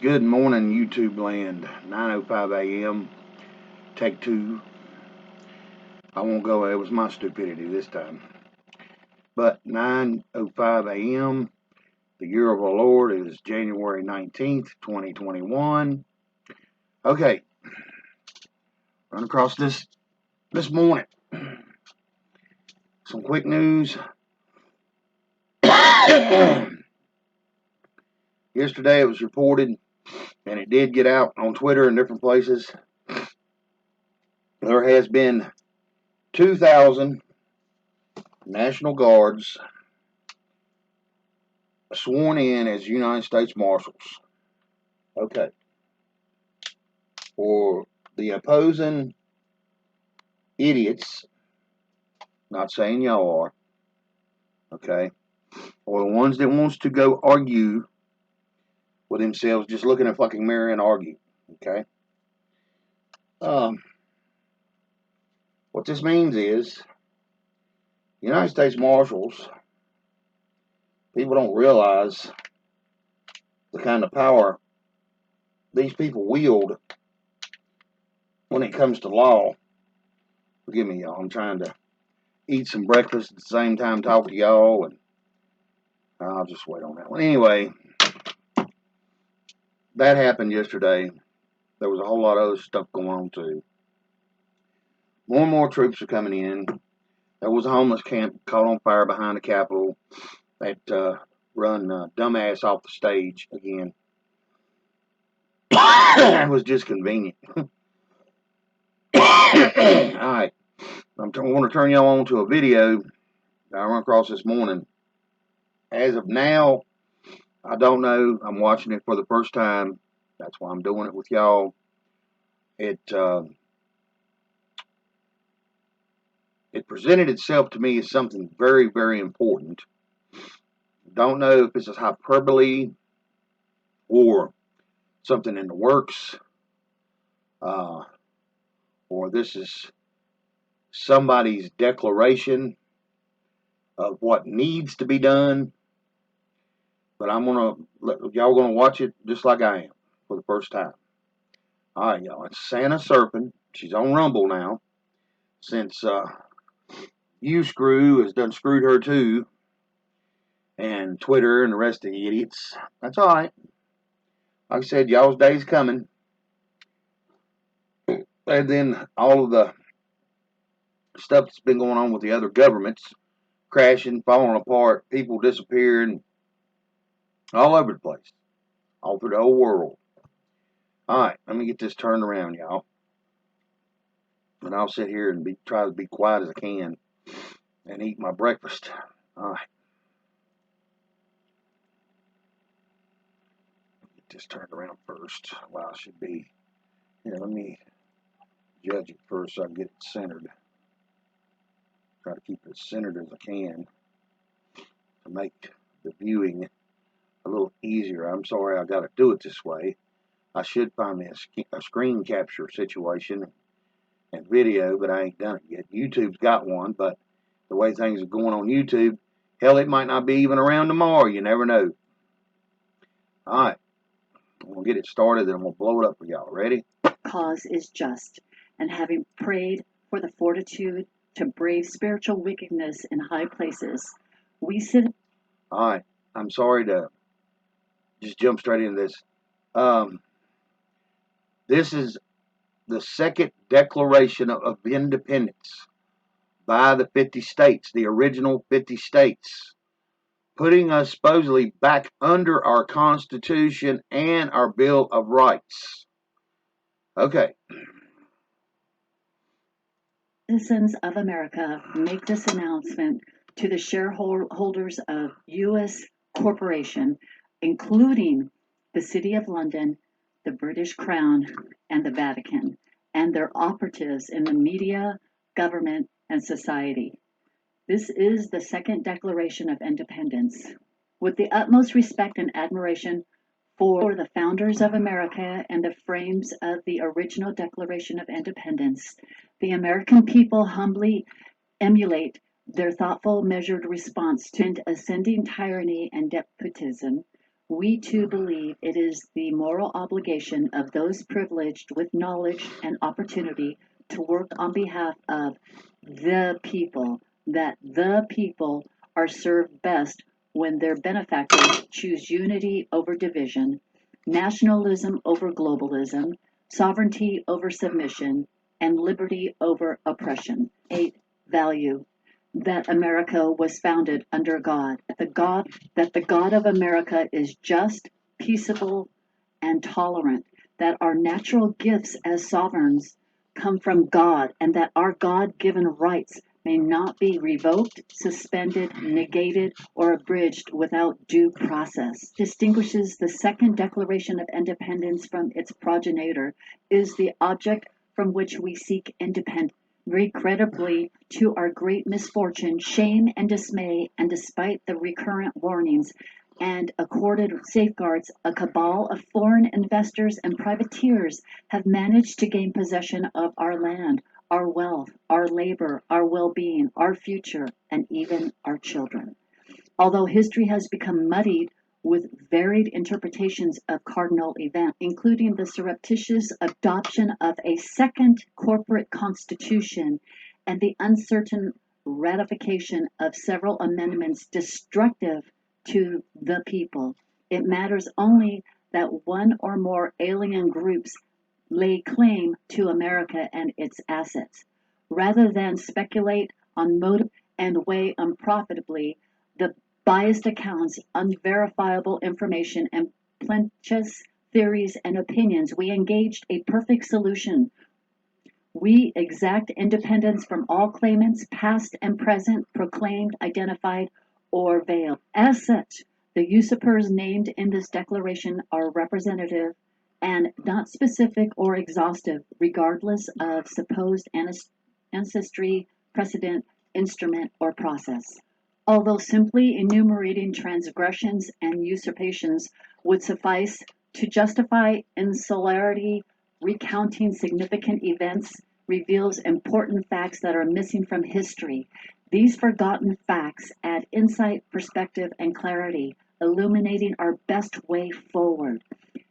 Good morning, YouTube land. 9:05 a.m. Take two. I won't go. It was my stupidity this time. But 9:05 a.m. The year of our Lord is January 19th, 2021. Okay. Run across this morning. Some quick news. Yesterday it was reported, and it did get out on Twitter and different places. There has been 2,000 National Guards sworn in as United States Marshals. Okay. For the opposing idiots, not saying y'all are, okay, or the ones that wants to go argue with themselves, just look in a fucking mirror and argue, okay? What this means is, United States Marshals, people don't realize the kind of power these people wield when it comes to law. Forgive me, y'all. I'm trying to eat some breakfast at the same time talking to y'all, and I'll just wait on that one. Anyway, that happened yesterday. There was a whole lot of other stuff going on too. More and more troops are coming in. There was a homeless camp caught on fire behind the Capitol that run dumbass off the stage again. It was just convenient. All right. I want to turn y'all on to a video that I run across this morning. As of now, I don't know. I'm watching it for the first time. That's why I'm doing it with y'all. It presented itself to me as something very, very important. Don't know if this is hyperbole or something in the works, or this is somebody's declaration of what needs to be done. But y'all gonna watch it just like I am for the first time. All right, y'all. It's Santa Serpent. She's on Rumble now, since U-Screw has done screwed her too, and Twitter and the rest of the idiots. That's all right. Like I said, y'all's day's coming. And then all of the stuff that's been going on with the other governments, crashing, falling apart, people disappearing, all over the place, all through the whole world. All right, let me get this turned around, y'all. And I'll sit here and try to be quiet as I can and eat my breakfast. All right. Get this turned around first. Well, I should be. Here, let me judge it first so I can get it centered. Try to keep it as centered as I can to make the viewing a little easier. I'm sorry I got to do it this way. I should find me a screen capture situation and video, but I ain't done it yet. YouTube's got one, but the way things are going on YouTube, hell, it might not be even around tomorrow. You never know. All right. We'll get it started, and we'll blow it up for y'all. Ready? Cause is just, and having prayed for the fortitude to brave spiritual wickedness in high places, we sit. All right. I'm sorry to just jump straight into this. This is the second Declaration of Independence by the 50 states, the original 50 states, putting us supposedly back under our Constitution and our Bill of Rights. Okay. Citizens of America make this announcement to the shareholders of U.S. Corporation, including the City of London, the British Crown, and the Vatican, and their operatives in the media, government, and society. This is the second Declaration of Independence. With the utmost respect and admiration for the founders of America and the frames of the original Declaration of Independence, the American people humbly emulate their thoughtful, measured response to ascending tyranny and despotism. we too believe it is the moral obligation of those privileged with knowledge and opportunity to work on behalf of the people, that the people are served best when their benefactors choose unity over division, nationalism over globalism, sovereignty over submission, and liberty over oppression. 8. Value that America was founded under God, that the God of America is just, peaceable, and tolerant, that our natural gifts as sovereigns come from God, and that our God given rights may not be revoked, suspended, negated, or abridged without due process. Distinguishes the Second Declaration of Independence from its progenitor, is the object from which we seek independence. Regrettably, to our great misfortune, shame, and dismay, and despite the recurrent warnings and accorded safeguards, a cabal of foreign investors and privateers have managed to gain possession of our land, our wealth, our labor, our well being, our future, and even our children. Although history has become muddied with varied interpretations of cardinal events, including the surreptitious adoption of a second corporate constitution and the uncertain ratification of several amendments destructive to the people, it matters only that one or more alien groups lay claim to America and its assets. Rather than speculate on motive and weigh unprofitably the biased accounts, unverifiable information, and pernicious theories and opinions, we engaged a perfect solution. We exact independence from all claimants, past and present, proclaimed, identified, or veiled. As such, the usurpers named in this declaration are representative and not specific or exhaustive, regardless of supposed ancestry, precedent, instrument, or process. Although simply enumerating transgressions and usurpations would suffice to justify insularity, recounting significant events reveals important facts that are missing from history. These forgotten facts add insight, perspective, and clarity, illuminating our best way forward.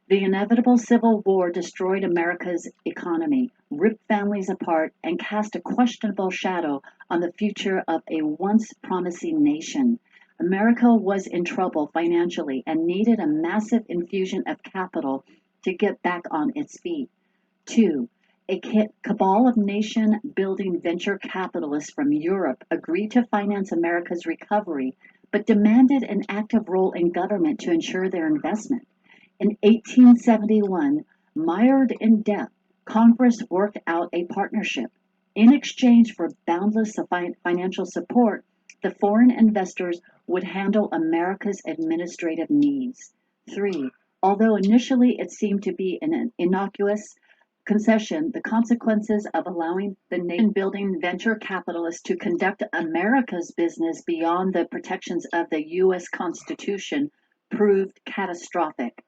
The inevitable Civil War destroyed America's economy, ripped families apart, and cast a questionable shadow on the future of a once promising nation. America was in trouble financially and needed a massive infusion of capital to get back on its feet. 2. A cabal of nation building venture capitalists from Europe agreed to finance America's recovery, but demanded an active role in government to ensure their investment. In 1871, mired in debt, Congress worked out a partnership. In exchange for boundless financial support, the foreign investors would handle America's administrative needs. 3. Although initially it seemed to be an innocuous concession, the consequences of allowing the nation building venture capitalists to conduct America's business beyond the protections of the U.S. Constitution proved catastrophic.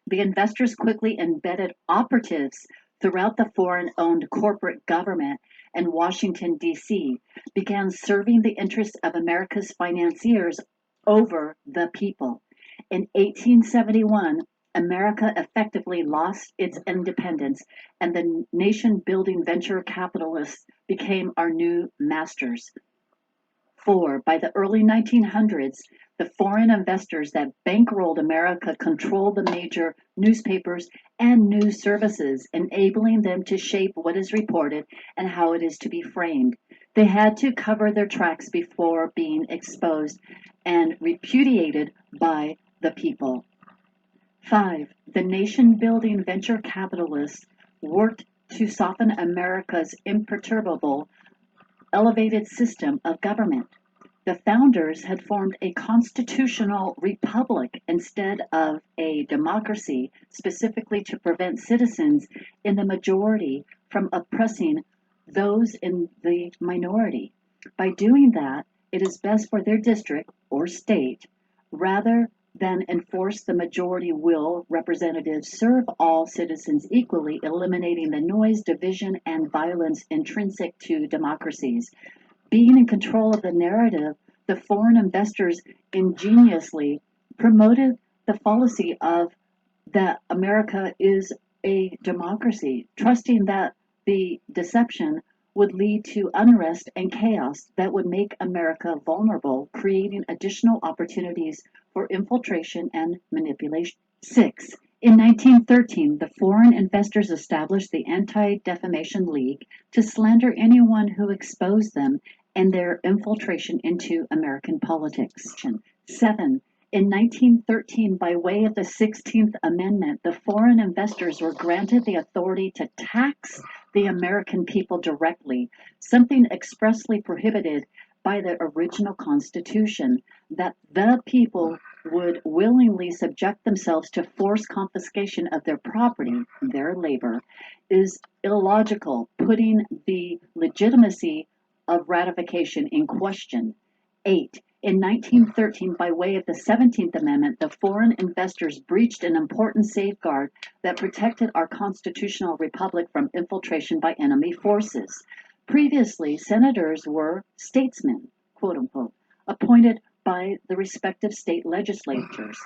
The investors quickly embedded operatives throughout the foreign owned corporate government, and Washington, D.C., began serving the interests of America's financiers over the people. In 1871, America effectively lost its independence, and the nation building venture capitalists became our new masters. 4. By the early 1900s, the foreign investors that bankrolled America controlled the major newspapers and news services, enabling them to shape what is reported and how it is to be framed. They had to cover their tracks before being exposed and repudiated by the people. 5. The nation building venture capitalists worked to soften America's imperturbable elevated system of government. The founders had formed a constitutional republic instead of a democracy, specifically to prevent citizens in the majority from oppressing those in the minority. By doing that, it is best for their district or state, rather than enforce the majority will, representatives serve all citizens equally, eliminating the noise, division, and violence intrinsic to democracies. Being in control of the narrative, the foreign investors ingeniously promoted the fallacy of that America is a democracy, trusting that the deception would lead to unrest and chaos that would make America vulnerable, creating additional opportunities for infiltration and manipulation. 6. In 1913, the foreign investors established the Anti-Defamation League to slander anyone who exposed them and their infiltration into American politics. 7. In 1913, by way of the 16th Amendment, the foreign investors were granted the authority to tax the American people directly, something expressly prohibited by the original Constitution, that the people would willingly subject themselves to forced confiscation of their property, their labor, is illogical, putting the legitimacy of ratification in question. 8. In 1913, by way of the 17th Amendment, the foreign investors breached an important safeguard that protected our constitutional republic from infiltration by enemy forces. Previously, senators were statesmen, quote unquote, appointed by the respective state legislatures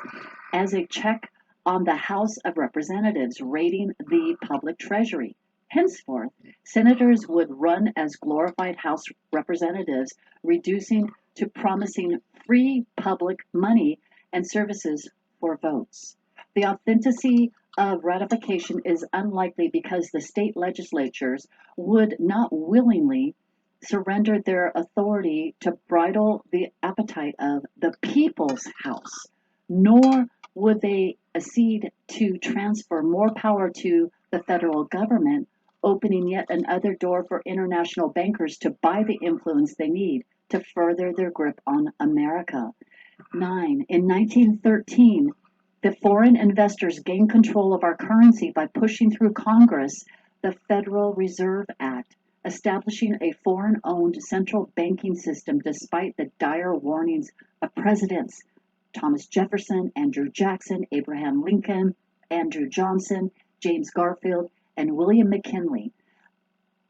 as a check on the House of Representatives raiding the public treasury. Henceforth, senators would run as glorified House representatives, reducing to promising free public money and services for votes. The authenticity of ratification is unlikely because the state legislatures would not willingly surrender their authority to bridle the appetite of the people's house, nor would they accede to transfer more power to the federal government, opening yet another door for international bankers to buy the influence they need to further their grip on America. 9. In 1913, the foreign investors gained control of our currency by pushing through Congress the Federal Reserve Act, establishing a foreign-owned central banking system despite the dire warnings of presidents Thomas Jefferson, Andrew Jackson, Abraham Lincoln, Andrew Johnson, James Garfield, and William McKinley.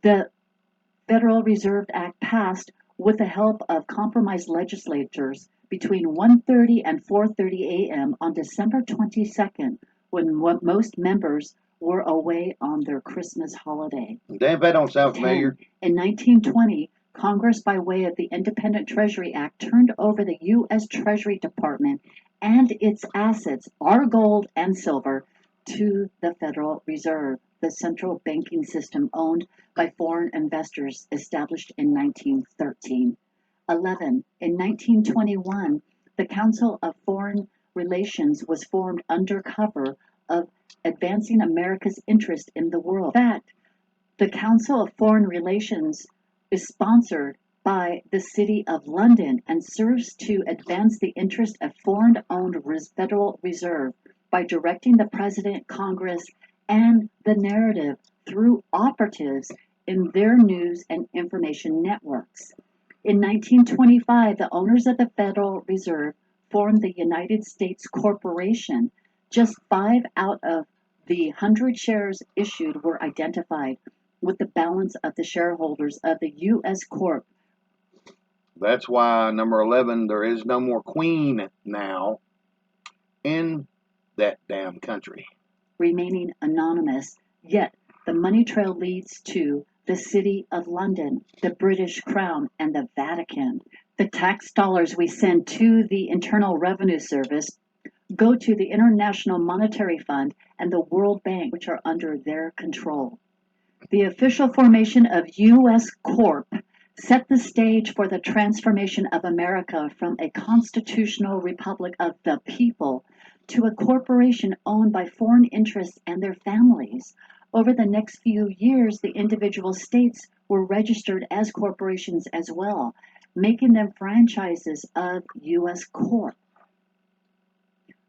The Federal Reserve Act passed with the help of compromise legislators between 1:30 and 4:30 a.m. on December 22nd, when most members were away on their Christmas holiday. Damn, if that don't sound 10. familiar. In 1920, Congress, by way of the Independent Treasury Act, turned over the U.S. Treasury Department and its assets, our gold and silver, to the Federal Reserve, the central banking system owned by foreign investors established in 1913. 11. In 1921, the Council of Foreign Relations was formed under cover of advancing America's interest in the world. In fact, the Council of Foreign Relations is sponsored by the City of London and serves to advance the interest of foreign-owned Federal Reserve by directing the President, Congress, and the narrative through operatives in their news and information networks. In 1925, the owners of the Federal Reserve formed the United States Corporation. Just 5 out of the 100 shares issued were identified with the balance of the shareholders of the U.S. Corp. That's why number 11, there is no more queen now in that damn country. Remaining anonymous, yet the money trail leads to the City of London, the British Crown, and the Vatican. The tax dollars we send to the Internal Revenue Service go to the International Monetary Fund and the World Bank, which are under their control. The official formation of U.S. Corp set the stage for the transformation of America from a constitutional republic of the people to a corporation owned by foreign interests and their families. Over the next few years, the individual states were registered as corporations as well, making them franchises of U.S. Corp.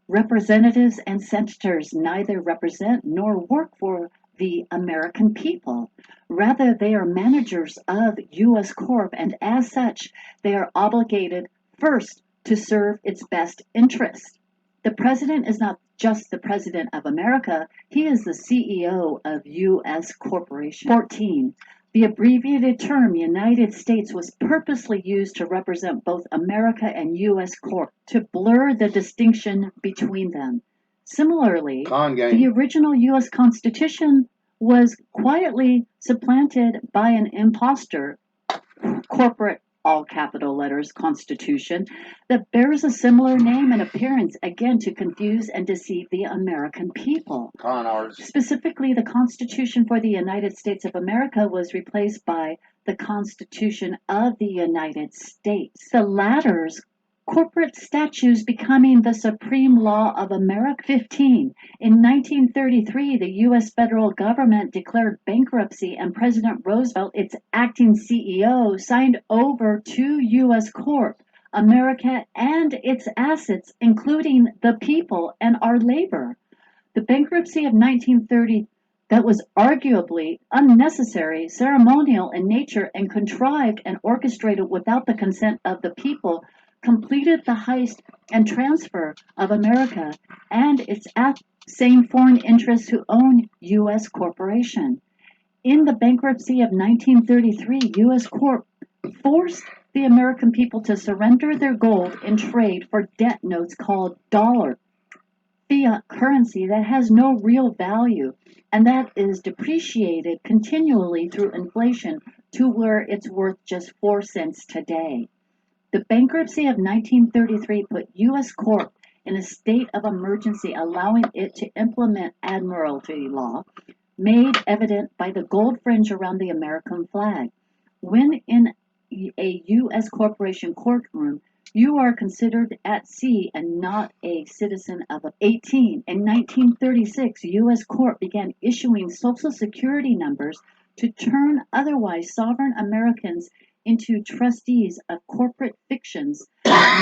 Representatives and senators neither represent nor work for the American people. Rather, they are managers of U.S. Corp, and as such, they are obligated first to serve its best interest. The president is not just the president of America, he is the CEO of U.S. Corporation. 14. The abbreviated term United States was purposely used to represent both America and U.S. Corp. to blur the distinction between them. Similarly, Con the game. original U.S. Constitution was quietly supplanted by an imposter corporate all capital letters Constitution that bears a similar name and appearance, again to confuse and deceive the American people. Con artists. Specifically, the Constitution for the United States of America was replaced by the Constitution of the United States. The latter's corporate statutes becoming the supreme law of America. 15. In 1933, the U.S. federal government declared bankruptcy, and President Roosevelt, its acting CEO, signed over to U.S. Corp. America and its assets, including the people and our labor. The bankruptcy of 1930 that was arguably unnecessary, ceremonial in nature, and contrived and orchestrated without the consent of the people, completed the heist and transfer of America and its same foreign interests who own U.S. corporation. In the bankruptcy of 1933, U.S. Corp forced the American people to surrender their gold in trade for debt notes called dollar fiat currency that has no real value and that is depreciated continually through inflation to where it's worth just 4 cents today. The bankruptcy of 1933 put U.S. Corp in a state of emergency, allowing it to implement admiralty law, made evident by the gold fringe around the American flag. When in a U.S. corporation courtroom, you are considered at sea and not a citizen of 18. In 1936, U.S. Corp began issuing Social Security numbers to turn otherwise sovereign Americans into trustees of corporate fictions,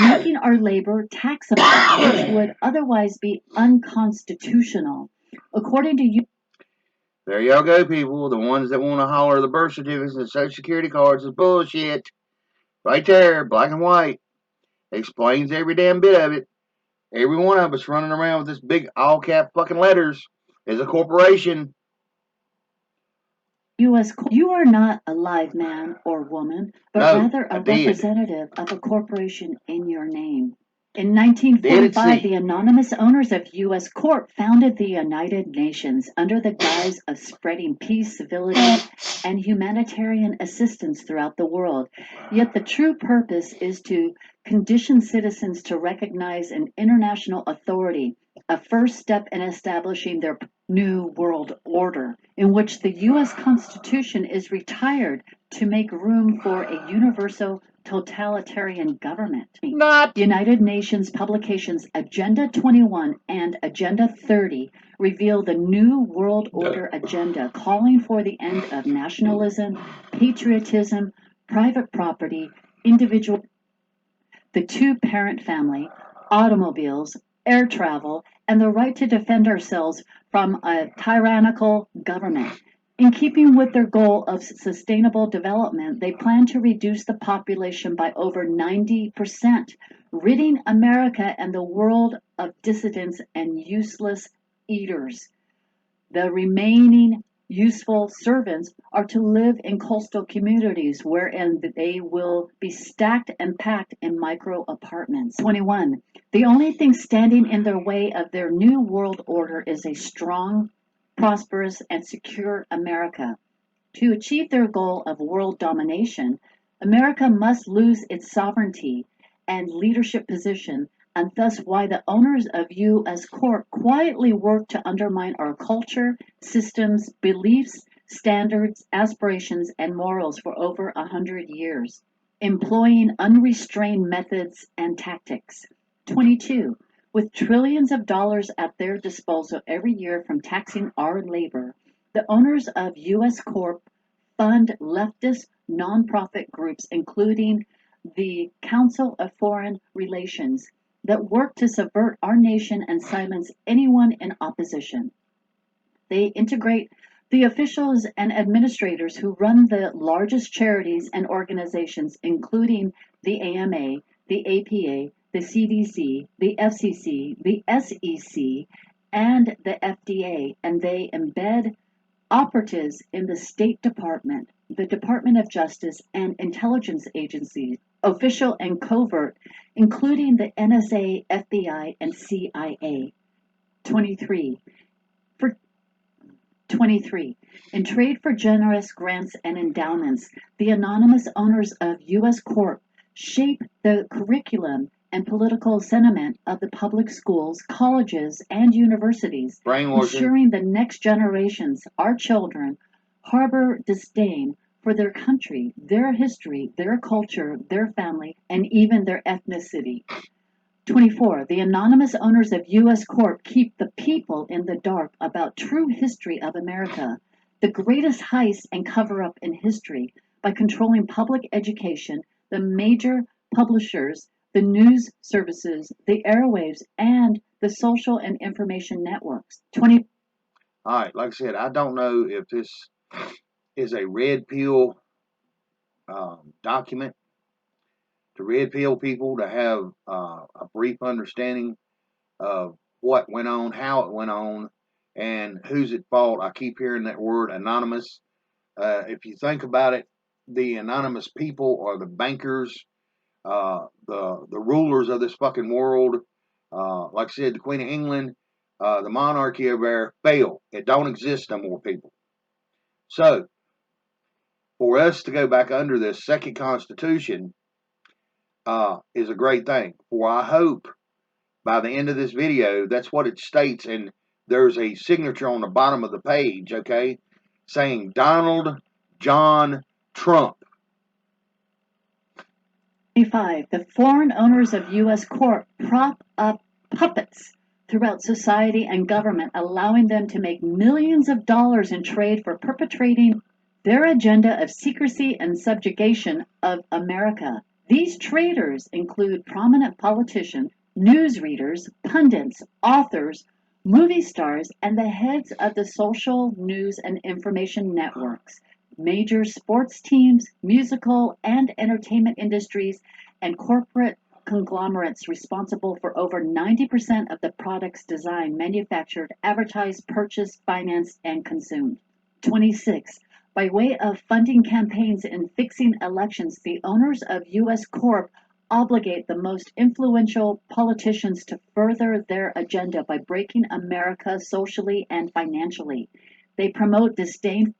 making our labor taxable, which would otherwise be unconstitutional. According to There y'all go, people. The ones that want to holler the birth certificates and social security cards is bullshit. Right there, black and white. Explains every damn bit of it. Every one of us running around with this big all cap fucking letters is a corporation. U.S. You are not a live man or woman, but No, rather I a did. representative of a corporation in your name. In 1945, the anonymous owners of U.S. Corp founded the United Nations under the guise of spreading peace, civility, and humanitarian assistance throughout the world. Yet the true purpose is to condition citizens to recognize an international authority, a first step in establishing their new world order, in which the U.S. Constitution is retired to make room for a universal totalitarian government. Not. United Nations publications Agenda 21 and Agenda 30 reveal the New World Order agenda, calling for the end of nationalism, patriotism, private property, individual, the two-parent family, automobiles, air travel, and the right to defend ourselves from a tyrannical government. In keeping with their goal of sustainable development, they plan to reduce the population by over 90%, ridding America and the world of dissidents and useless eaters. The remaining useful servants are to live in coastal communities wherein they will be stacked and packed in micro apartments. 21. The only thing standing in their way of their new world order is a strong, prosperous, and secure America. To achieve their goal of world domination, America must lose its sovereignty and leadership position, and thus why the owners of U.S. Corp quietly work to undermine our culture, systems, beliefs, standards, aspirations, and morals for over 100 years, employing unrestrained methods and tactics. 22. With trillions of dollars at their disposal every year from taxing our labor, the owners of U.S. Corp fund leftist nonprofit groups, including the Council of Foreign Relations, that work to subvert our nation and silence anyone in opposition. They integrate the officials and administrators who run the largest charities and organizations, including the AMA, the APA, the CDC, the FCC, the SEC, and the FDA, and they embed operatives in the State Department, the Department of Justice and intelligence agencies, official and covert, including the NSA, FBI, and CIA. 23. For 23. In trade for generous grants and endowments, the anonymous owners of U.S. Corp shape the curriculum and political sentiment of the public schools, colleges, and universities, Brainwashing. ensuring the next generations, our children, harbor disdain for their country, their history, their culture, their family, and even their ethnicity. 24. The anonymous owners of U.S. Corp keep the people in the dark about true history of America, the greatest heist and cover up in history, by controlling public education, the major publishers, the news services, the airwaves, and the social and information networks. 20. All right, like I said, I don't know if this is a red pill document to red pill people to have a brief understanding of what went on, how it went on, and who's at fault. I keep hearing that word anonymous. If you think about it, the anonymous people are the bankers, the rulers of this fucking world. Like I said, the Queen of England, the monarchy over there failed. It don't exist no more, people. So, for us to go back under this second constitution is a great thing. For I hope by the end of this video, that's what it states, and there's a signature on the bottom of the page, okay, saying Donald John Trump. 25. The foreign owners of U.S. Corp prop up puppets throughout society and government, allowing them to make millions of dollars in trade for perpetrating their agenda of secrecy and subjugation of America. These traders include prominent politicians, newsreaders, pundits, authors, movie stars, and the heads of the social, news, and information networks, major sports teams, musical and entertainment industries, and corporate conglomerates responsible for over 90% of the products designed, manufactured, advertised, purchased, financed, and consumed. 26. By way of funding campaigns and fixing elections, the owners of U.S. Corp obligate the most influential politicians to further their agenda by breaking America socially and financially. They promote disdain.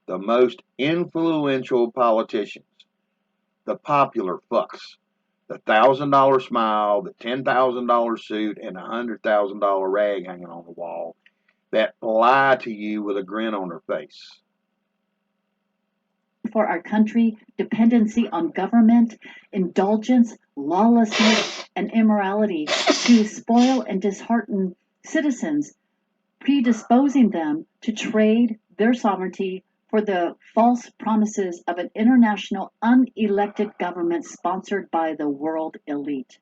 The most influential politicians, the popular fucks, the $1,000 smile, the $10,000 suit, and the $100,000 rag hanging on the wall that lie to you with a grin on their face. For our country, dependency on government, indulgence, lawlessness, and immorality to spoil and dishearten citizens, predisposing them to trade their sovereignty for the false promises of an international unelected government sponsored by the world elite.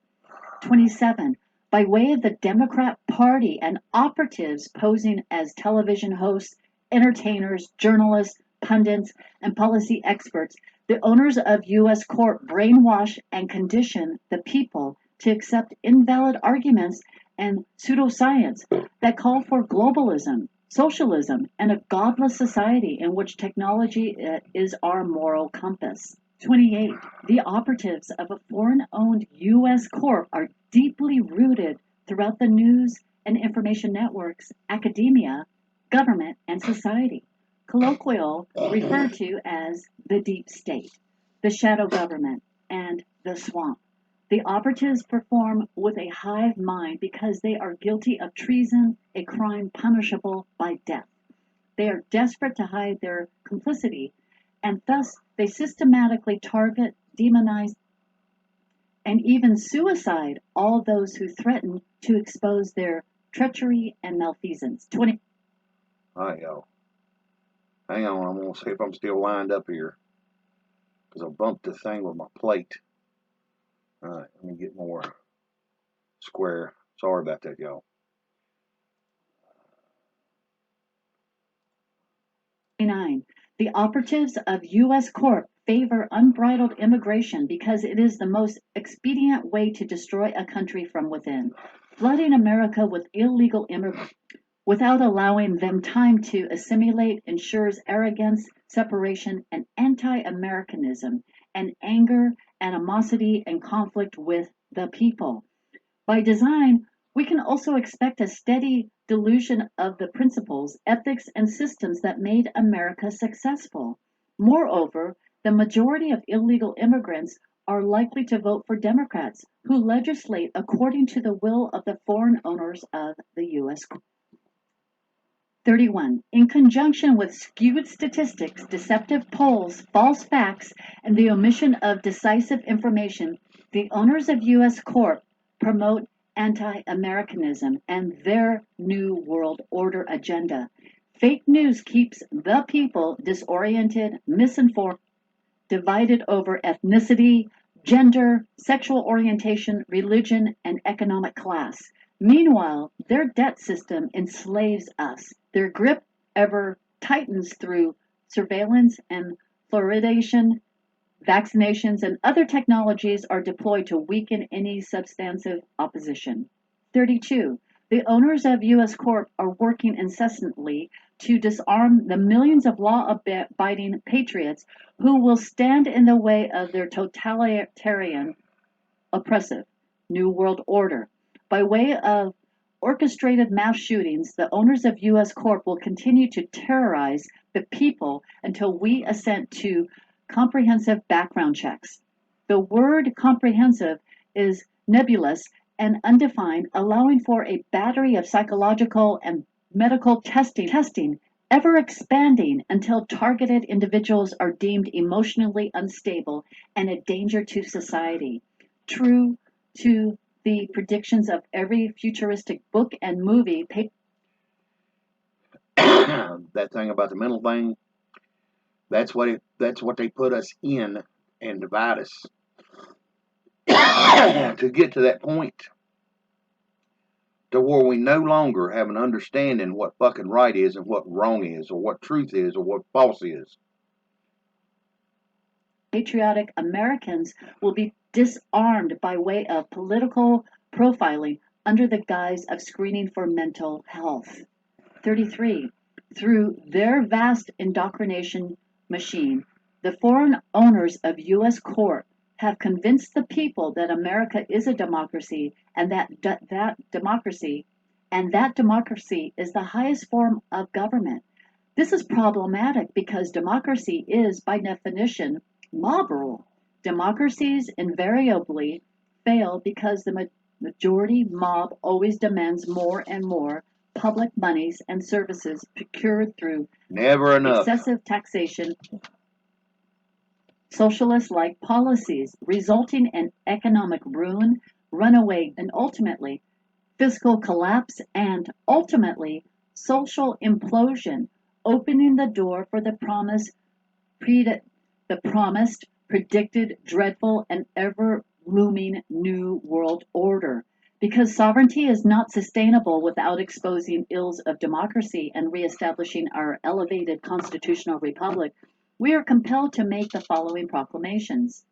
27. By way of the Democrat Party and operatives posing as television hosts, entertainers, journalists, pundits, and policy experts, the owners of U.S. Corp brainwash and condition the people to accept invalid arguments and pseudoscience that call for globalism, socialism, and a godless society in which technology is our moral compass. 28. The operatives of a foreign-owned U.S. Corp are deeply rooted throughout the news and information networks, academia, government, and society. Colloquial referred to as the deep state, the shadow government, and the swamp. The operatives perform with a hive mind because they are guilty of treason, a crime punishable by death. They are desperate to hide their complicity, and thus they systematically target, demonize, and even suicide all those who threaten to expose their treachery and malfeasance. 20. All right, y'all. Hang on, I'm going to see if I'm still lined up here. Because I bumped the thing with my plate. All right, let me get more square. Sorry about that, y'all. 29. The operatives of U.S. Corp favor unbridled immigration because it is the most expedient way to destroy a country from within. Flooding America with without allowing them time to assimilate ensures arrogance, separation, and anti-Americanism, and anger, animosity, and conflict with the people. By design, we can also expect a steady dilution of the principles, ethics, and systems that made America successful. Moreover, the majority of illegal immigrants are likely to vote for Democrats who legislate according to the will of the foreign owners of the U.S. 31. In conjunction with skewed statistics, deceptive polls, false facts, and the omission of decisive information, the owners of U.S. Corp promote anti-Americanism and their New World Order agenda. Fake news keeps the people disoriented, misinformed, divided over ethnicity, gender, sexual orientation, religion, and economic class. Meanwhile, their debt system enslaves us. Their grip ever tightens through surveillance and fluoridation. Vaccinations and other technologies are deployed to weaken any substantive opposition. 32. The owners of U.S. Corp are working incessantly to disarm the millions of law-abiding patriots who will stand in the way of their totalitarian, oppressive New World Order. By way of orchestrated mass shootings, the owners of U.S. Corp will continue to terrorize the people until we assent to comprehensive background checks. The word comprehensive is nebulous and undefined, allowing for a battery of psychological and medical testing ever expanding until targeted individuals are deemed emotionally unstable and a danger to society. True to the predictions of every futuristic book and movie. That thing about the mental thing, that's what they put us in and divide us to get to that point to where we no longer have an understanding what fucking right is and what wrong is, or what truth is, or what false is. Patriotic Americans will be disarmed by way of political profiling under the guise of screening for mental health. 33. Through their vast indoctrination machine, the foreign owners of U.S. Corp have convinced the people that America is a democracy and that democracy is the highest form of government. This is problematic because democracy is, by definition, mob rule. Democracies invariably fail because the majority mob always demands more and more public monies and services procured through Never enough. excessive taxation, socialist-like policies, resulting in economic ruin, runaway, and ultimately fiscal collapse, and ultimately social implosion, opening the door for the promised, predicted, dreadful, and ever looming New World Order. Because sovereignty is not sustainable without exposing ills of democracy and reestablishing our elevated constitutional republic, we are compelled to make the following proclamations.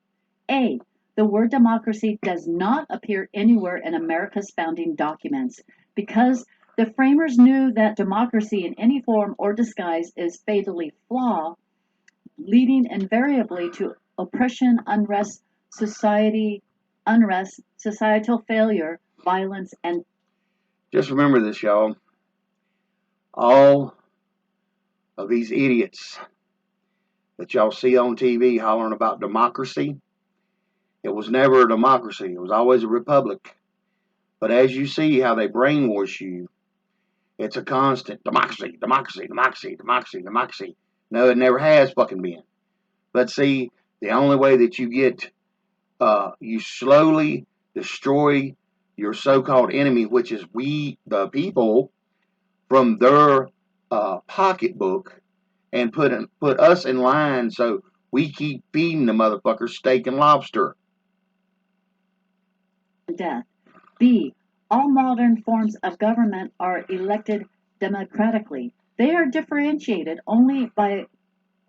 A. The word democracy does not appear anywhere in America's founding documents because the framers knew that democracy in any form or disguise is fatally flawed, leading invariably to oppression, societal failure, violence, and Just remember this, y'all. All of these idiots that y'all see on TV hollering about democracy, it was never a democracy. It was always a republic. But as you see how they brainwash you, it's a constant democracy, democracy, democracy, democracy, democracy. No, it never has fucking been. But see, the only way that you slowly destroy your so-called enemy, which is we, the people, from their pocketbook, and put us in line so we keep feeding the motherfuckers steak and lobster. death. B. All modern forms of government are elected democratically. They are differentiated only by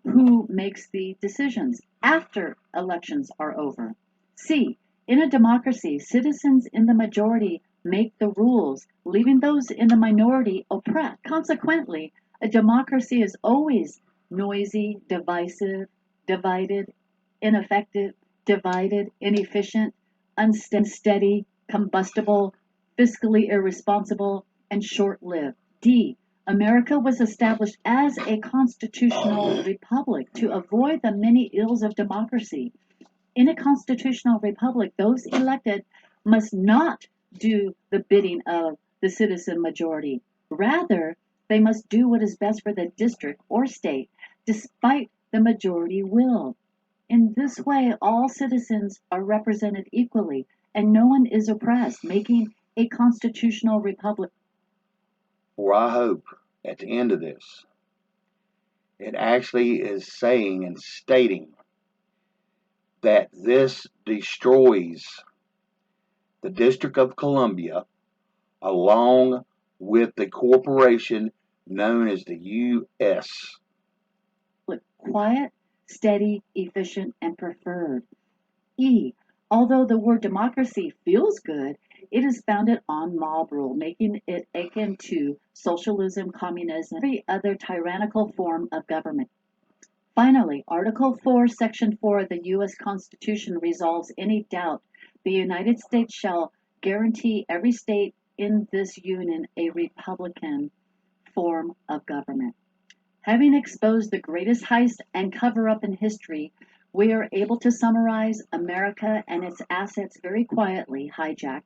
who makes the decisions after elections are over. C. In a democracy, citizens in the majority make the rules, leaving those in the minority oppressed. Consequently, a democracy is always noisy, divisive, divided, ineffective, divided, inefficient, unsteady, combustible, fiscally irresponsible, and short lived. D. America was established as a constitutional republic to avoid the many ills of democracy. In a constitutional republic, those elected must not do the bidding of the citizen majority. Rather, they must do what is best for the district or state, despite the majority will. In this way, all citizens are represented equally, and no one is oppressed, making a constitutional republic. For I hope at the end of this, it actually is saying and stating that this destroys the District of Columbia along with the corporation known as the U.S. Quiet, steady, efficient, and preferred. E. Although the word democracy feels good, it is founded on mob rule, making it akin to socialism, communism, and every other tyrannical form of government. Finally, Article 4, Section 4 of the U.S. Constitution resolves any doubt. The United States shall guarantee every state in this union a republican form of government. Having exposed the greatest heist and cover up in history, we are able to summarize America and its assets very quietly hijacked,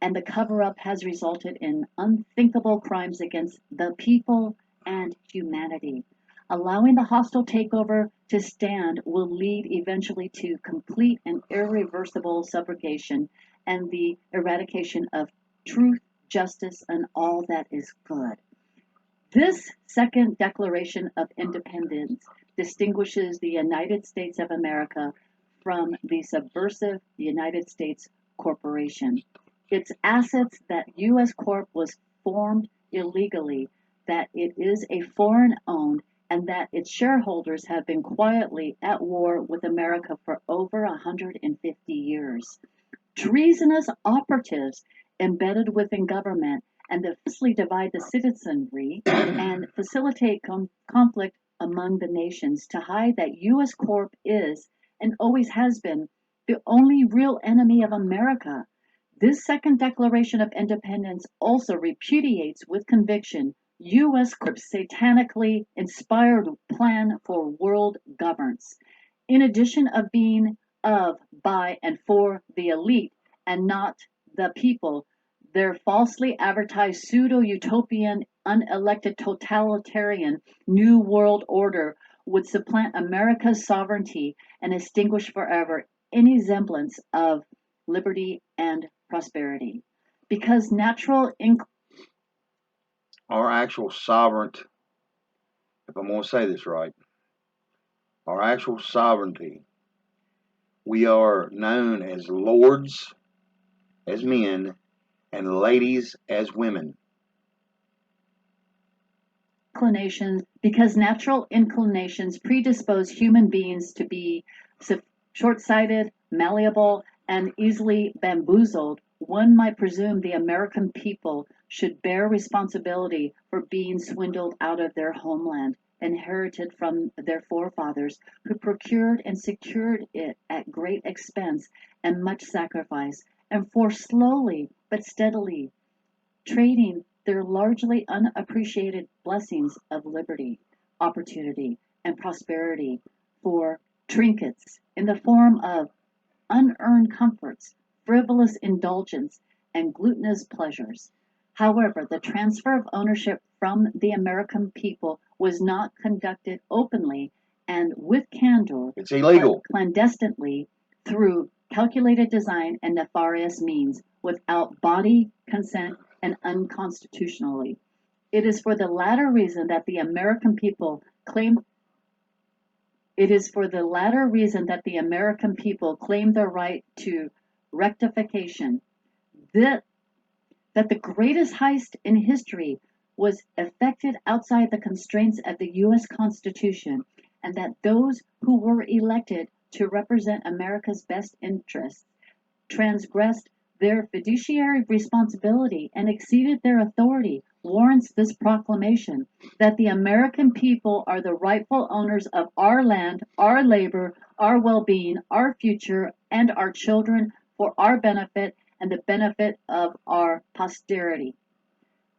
and the cover up has resulted in unthinkable crimes against the people and humanity. Allowing the hostile takeover to stand will lead eventually to complete and irreversible subrogation and the eradication of truth, justice, and all that is good. This second Declaration of Independence distinguishes the United States of America from the subversive United States Corporation. Its assets that U.S. Corp was formed illegally, that it is a foreign owned, and that its shareholders have been quietly at war with America for over 150 years. Treasonous operatives embedded within government and effortlessly divide the citizenry and facilitate conflict among the nations to hide that U.S. Corp is and always has been the only real enemy of America. This second Declaration of Independence also repudiates with conviction U.S. Corp's satanically inspired plan for world governance. In addition of being of, by, and for the elite and not the people, their falsely advertised pseudo utopian, unelected totalitarian New World Order would supplant America's sovereignty and extinguish forever any semblance of liberty and prosperity. Because Our actual sovereignty, if I'm going to say this right, our actual sovereignty, we are known as lords as men and ladies as women. Because natural inclinations predispose human beings to be short-sighted, malleable, and easily bamboozled, one might presume the American people should bear responsibility for being swindled out of their homeland, inherited from their forefathers, who procured and secured it at great expense and much sacrifice, and for slowly but steadily trading their largely unappreciated blessings of liberty, opportunity, and prosperity for trinkets in the form of unearned comforts, frivolous indulgence, and glutinous pleasures. However, the transfer of ownership from the American people was not conducted openly and with candor, It's illegal. but clandestinely through calculated design and nefarious means, without body consent and unconstitutionally. It is for the latter reason that the American people claim it is for the latter reason that the American people claim their right to rectification. That, that the greatest heist in history was effected outside the constraints of the U.S. Constitution, and that those who were elected to represent America's best interests transgressed their fiduciary responsibility and exceeded their authority warrants this proclamation that the American people are the rightful owners of our land, our labor, our well-being, our future, and our children for our benefit and the benefit of our posterity.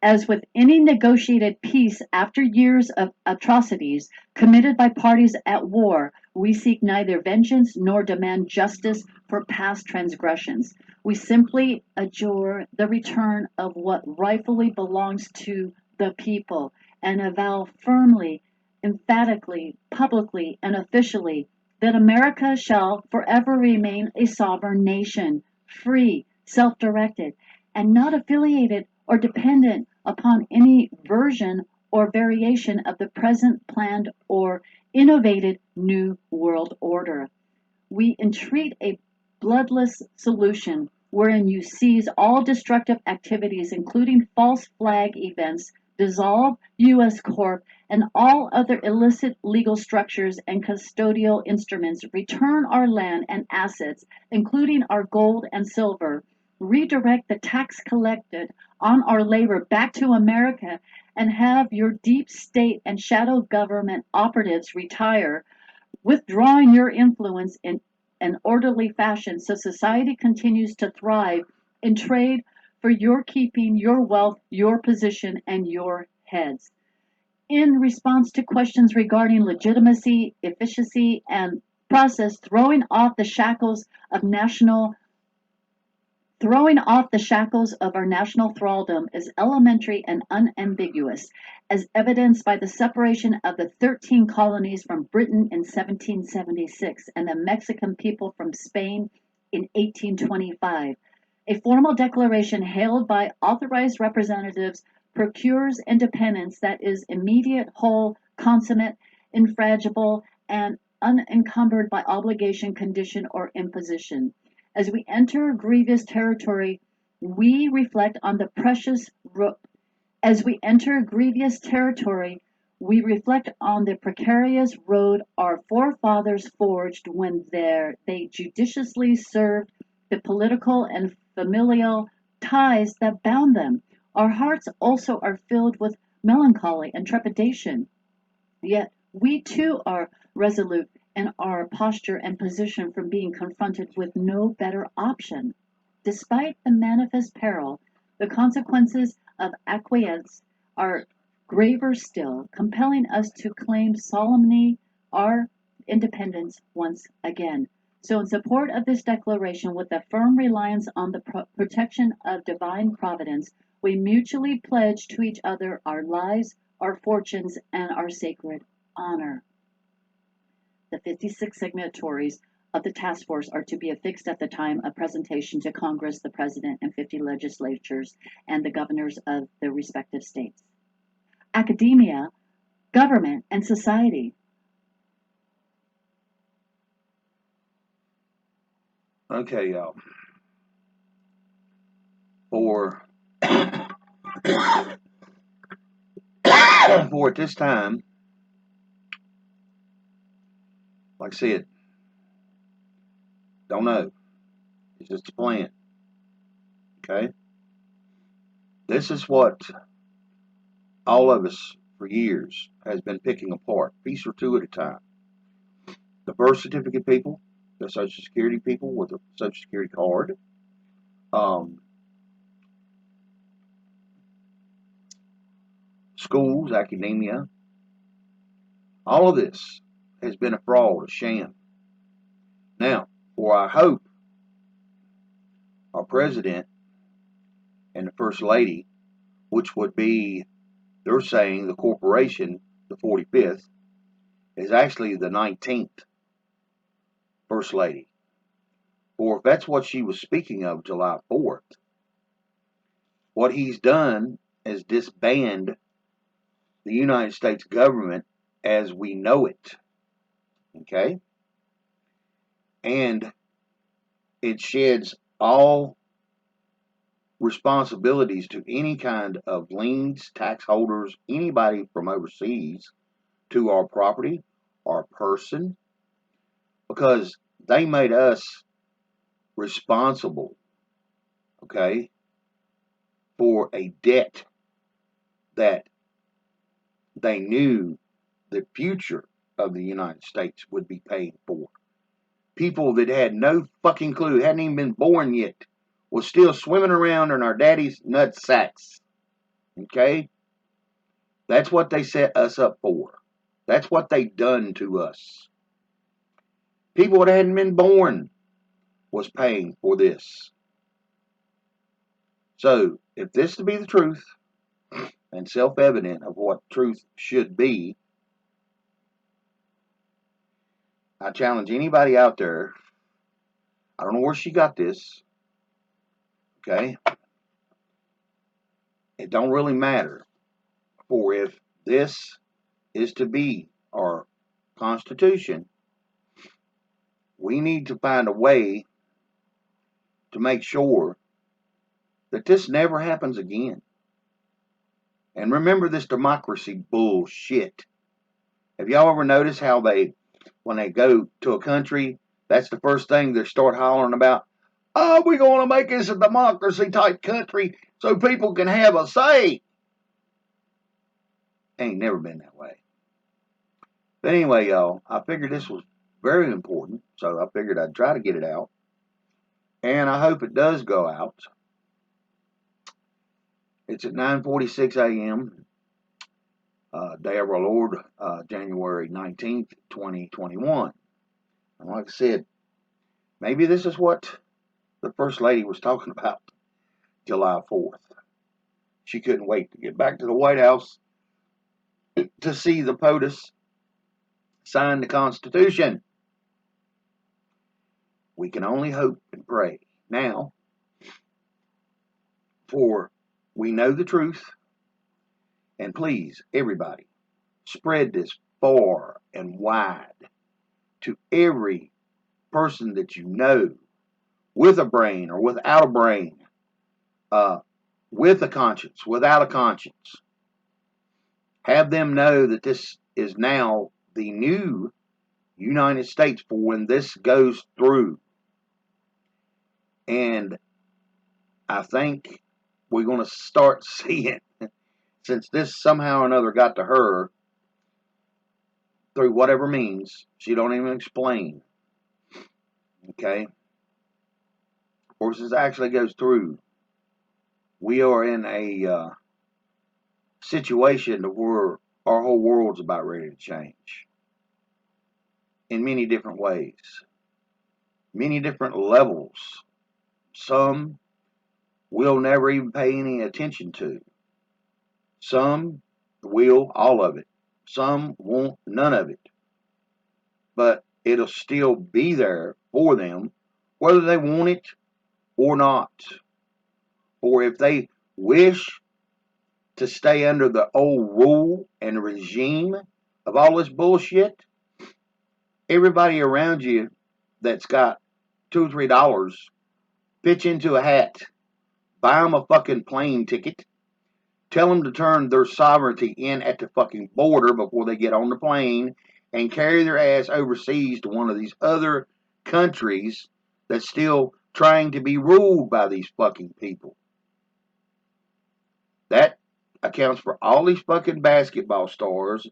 As with any negotiated peace after years of atrocities committed by parties at war, we seek neither vengeance nor demand justice for past transgressions. We simply adjure the return of what rightfully belongs to the people and avow firmly, emphatically, publicly, and officially that America shall forever remain a sovereign nation, free, self directed, and not affiliated or dependent upon any version or variation of the present planned or innovated New World Order. We entreat a bloodless solution wherein you seize all destructive activities, including false flag events, dissolve U.S. Corp, and all other illicit legal structures and custodial instruments, return our land and assets, including our gold and silver, redirect the tax collected on our labor back to America, and have your deep state and shadow government operatives retire, withdrawing your influence in an orderly fashion so society continues to thrive in trade for your keeping, your wealth, your position, and your heads. In response to questions regarding legitimacy, efficiency, and process, throwing off the shackles of our national thraldom is elementary and unambiguous, as evidenced by the separation of the 13 colonies from Britain in 1776 and the Mexican people from Spain in 1825. A formal declaration hailed by authorized representatives procures independence that is immediate, whole, consummate, infrangible, and unencumbered by obligation, condition, or imposition. As we enter grievous territory, we reflect on the precious as we enter grievous territory, we reflect on the precarious road our forefathers forged when they judiciously served the political and familial ties that bound them. Our hearts also are filled with melancholy and trepidation. Yet we too are resolute in our posture and position from being confronted with no better option. Despite the manifest peril, the consequences of acquiescence are graver still, compelling us to claim solemnly our independence once again. So, in support of this declaration, with a firm reliance on the protection of divine providence, we mutually pledge to each other our lives, our fortunes, and our sacred honor. The 56 signatories of the task force are to be affixed at the time of presentation to Congress, the President, and 50 legislatures and the governors of the respective states. Academia, government, and society. Okay, y'all. For for at this time, like I said, don't know. It's just a plan. Okay? This is what all of us for years has been picking apart, piece or two at a time. The birth certificate people, the Social Security people with a Social Security card, schools, academia, all of this has been a fraud, a sham. Now, for I hope our president and the first lady, which would be, they're saying the corporation, the 45th, is actually the 19th first lady. Or if that's what she was speaking of July 4th, what he's done is disband the United States government as we know it. Okay? And it sheds all responsibilities to any kind of liens, tax holders, anybody from overseas to our property, our person, because they made us responsible. okay, for a debt that they knew the future of the United States would be paid for. People that had no fucking clue, hadn't even been born yet, was still swimming around in our daddy's nut sacks. Okay? That's what they set us up for. That's what they done to us. People that hadn't been born was paying for this. So, if this to be the truth, and self-evident of what truth should be, I challenge anybody out there. I don't know where she got this. Okay? It don't really matter. For if this is to be our Constitution, we need to find a way to make sure that this never happens again. And remember this democracy bullshit. Have y'all ever noticed how when they go to a country, that's the first thing they start hollering about? Oh, we're going to make this a democracy type country so people can have a say. Ain't never been that way. But anyway, y'all, I figured this was very important, so I figured I'd try to get it out. And I hope it does go out. It's at 9:46 a.m., day of our Lord, January 19th, 2021. And like I said, maybe this is what the First Lady was talking about July 4th. She couldn't wait to get back to the White House to see the POTUS sign the Constitution. We can only hope and pray now, for we know the truth. And please, everybody, spread this far and wide to every person that you know, with a brain or without a brain, with a conscience, without a conscience. Have them know that this is now the new United States for when this goes through. And I think we're going to start seeing, since this somehow or another got to her through whatever means, she don't even explain. Okay? Of course, this actually goes through. We are in a situation where our whole world's about ready to change. In many different ways. Many different levels. Some we'll never even pay any attention to. Some will, all of it. Some won't, none of it. But it'll still be there for them, whether they want it or not. Or if they wish to stay under the old rule and regime of all this bullshit, everybody around you that's got $2 or $3, pitch into a hat, buy them a fucking plane ticket, tell them to turn their sovereignty in at the fucking border before they get on the plane, and carry their ass overseas to one of these other countries that's still trying to be ruled by these fucking people. That accounts for all these fucking basketball stars,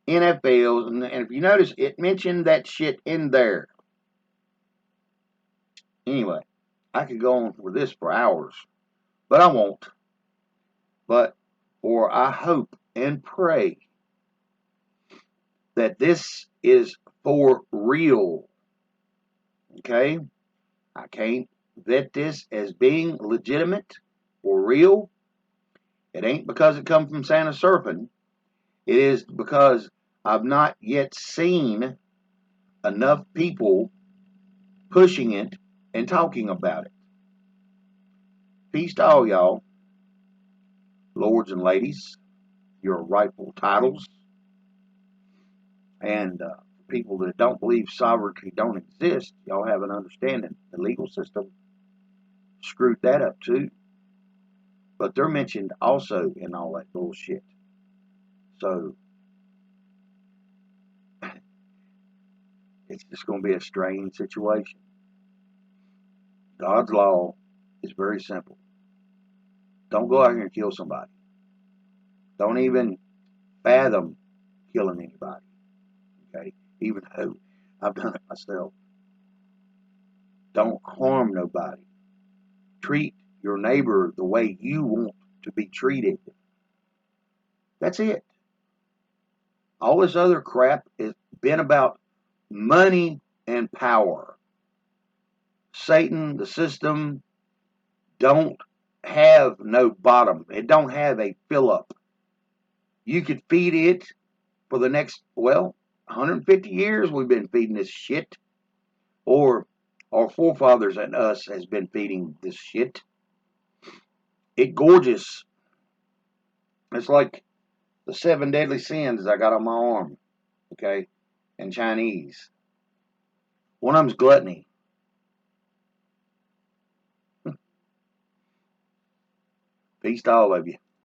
NFLs, and if you notice, it mentioned that shit in there. Anyway, I could go on with this for hours, but I won't. But, or I hope and pray that this is for real. Okay? I can't vet this as being legitimate or real. It ain't because it comes from Santa Serpent. It is because I've not yet seen enough people pushing it and talking about it. Peace to all y'all, lords and ladies, your rightful titles, and people that don't believe sovereignty don't exist. Y'all have an understanding. The legal system screwed that up too. But they're mentioned also in all that bullshit. So it's just going to be a strange situation. God's law is very simple. Don't go out here and kill somebody. Don't even fathom killing anybody. Okay? Even though I've done it myself. Don't harm nobody. Treat your neighbor the way you want to be treated. That's it. All this other crap has been about money and power. Satan, the system, don't have no bottom. It don't have a fill up. You could feed it for the next, 150 years we've been feeding this shit. Or our forefathers and us has been feeding this shit. It gorgeous. It's like the 7 deadly sins I got on my arm, okay, in Chinese. One of them's gluttony. Peace to all of you.